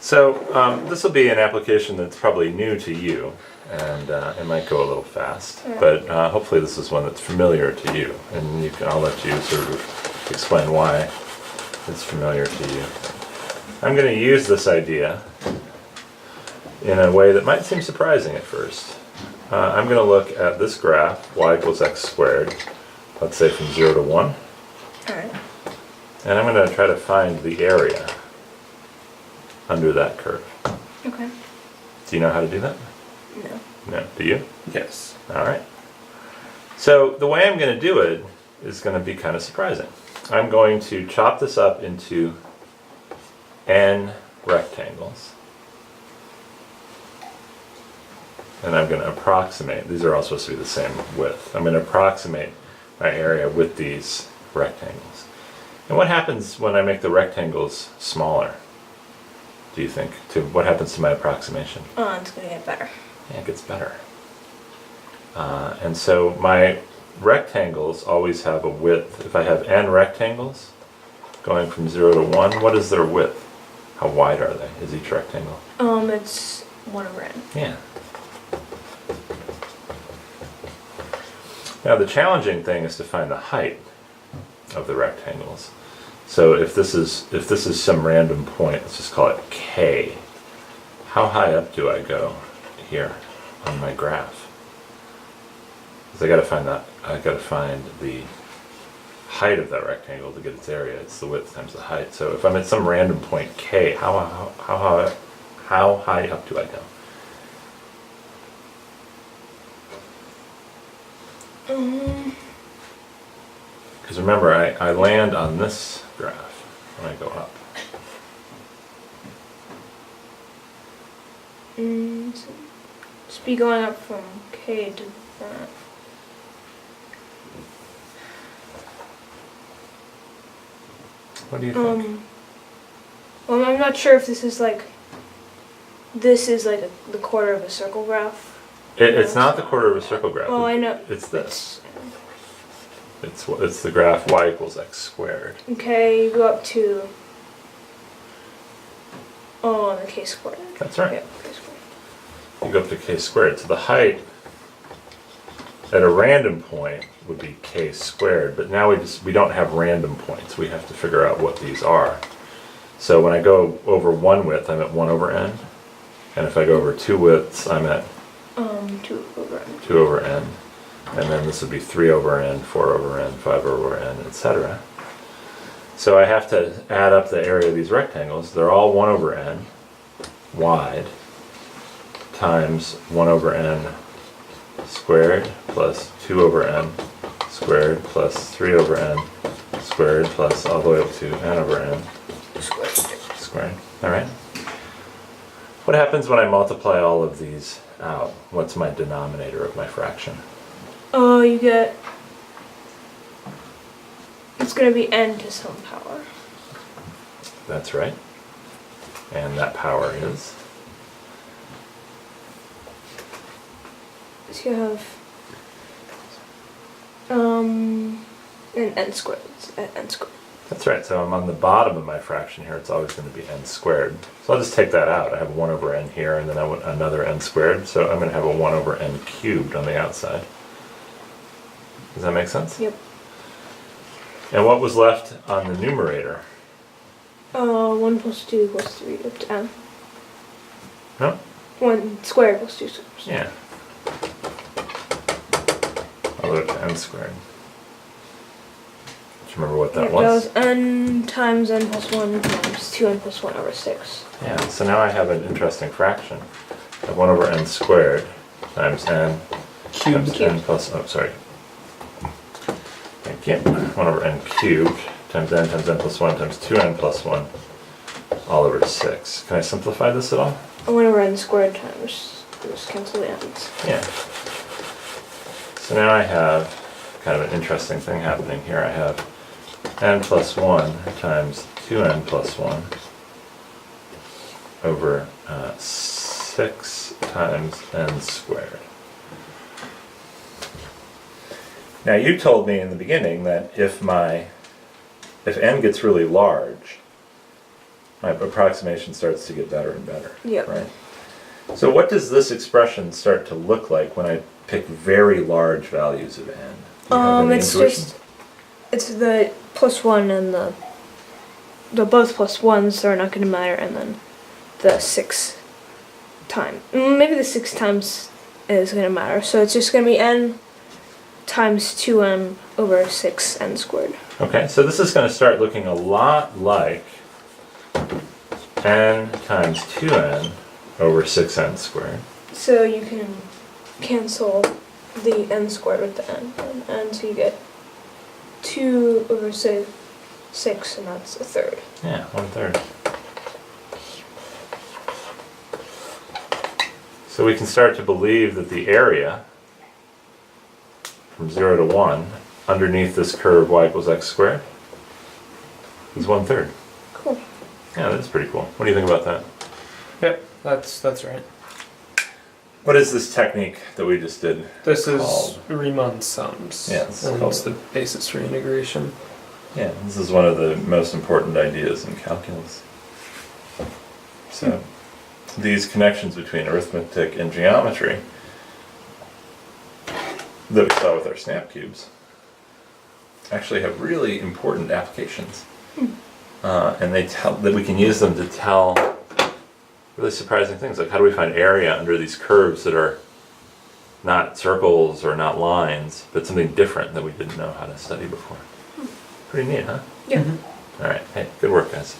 So this will be an application that's probably new to you, and it might go a little fast, but hopefully this is one that's familiar to you, and I'll let you sort of explain why it's familiar to you. I'm going to use this idea in a way that might seem surprising at first. I'm going to look at this graph, y equals x squared, let's say from 0 to 1. Alright. And I'm going to try to find the area under that curve. Okay. Do you know how to do that? No. No. Do you? Yes. Alright. So the way I'm going to do it is going to be kind of surprising. I'm going to chop this up into n rectangles. And I'm going to approximate, these are all supposed to be the same width. I'm going to approximate my area with these rectangles. And what happens when I make the rectangles smaller, do you think? What happens to my approximation? Oh, it's going to get better. Yeah, it gets better. And so my rectangles always have a width. If I have n rectangles going from 0 to 1, what is their width? How wide are they? Is each rectangle? It's 1 over n. Yeah. Now the challenging thing is to find the height of the rectangles. So if this is some random point, let's just call it k. How high up do I go here on my graph? Because I got to find the height of that rectangle to get its area. It's the width times the height. So if I'm at some random point k, how high up do I go? Because remember, I land on this graph when I go up. Just be going up from k to that. What do you think? Well, I'm not sure if this is like the quarter of a circle graph. It's not the quarter of a circle graph. Oh, I know. It's this. It's the graph y equals x squared. Okay, you go up to the k squared. That's right. Yeah, k squared. You go up to k squared. So the height at a random point would be k squared, but now we don't have random points. We have to figure out what these are. So when I go over one width, I'm at 1 over n, and if I go over two widths, I'm at 2 over n. 2 over n, and then this would be 3 over n, 4 over n, 5 over n, etc. So I have to add up the area of these rectangles. They're all 1 over n wide times 1 over n squared plus 2 over n squared plus 3 over n squared plus all the way up to n over n squared. Alright? What happens when I multiply all of these out? What's my denominator of my fraction? Oh, you get... It's going to be n to some power. That's right. And that power is? So you have... an n squared. It's n squared. That's right, so I'm on the bottom of my fraction here, it's always going to be n squared. So I'll just take that out. I have 1 over n here, and then I want another n squared, so I'm going to have a 1 over n cubed on the outside. Does that make sense? Yep. And what was left on the numerator? 1 plus 2 plus 3 up to n. No? 1 squared plus 2 squared. Yeah. All the way up to n squared. Do you remember what that was? That was n times n plus 1 times 2n plus 1 over 6. Yeah, so now I have an interesting fraction of 1 over n squared times n times n plus, oh sorry. Thank you. 1 over n cubed times n plus 1 times 2n plus 1 all over 6. Can I simplify this at all? 1 over n squared times, just cancel the n's. Yeah. So now I have kind of an interesting thing happening here. I have n plus 1 times 2n plus 1 over 6 times n squared. Now you told me in the beginning that if n gets really large, my approximation starts to get better and better. Yep. Right? So what does this expression start to look like when I pick very large values of n? Do you have any It's intuition? it's the +1 and the both +1s, so are not going to matter, and then the 6 times. Maybe the 6 times is going to matter, so it's just going to be n times 2n over 6n squared. Okay, so this is going to start looking a lot like n times 2n over 6n squared. So you can cancel the n squared with the n, so you get 2 over 6, and that's a third. Yeah, 1/3. So we can start to believe that the area from 0 to 1 underneath this curve y equals x squared is 1/3. Cool. Yeah, that's pretty cool. What do you think about that? Yep, that's right. What is this technique that we just did? This is called? Riemann sums. Yeah, it's and called- it's the basis for integration. Yeah, this is one of the most important ideas in calculus. So, these connections between arithmetic and geometry that we saw with our snap cubes actually have really important applications. And they tell that we can use them to tell really surprising things, like how do we find area under these curves that are not circles or not lines, but something different that we didn't know how to study before. Pretty neat, huh? Yeah. All right, hey, good work, guys.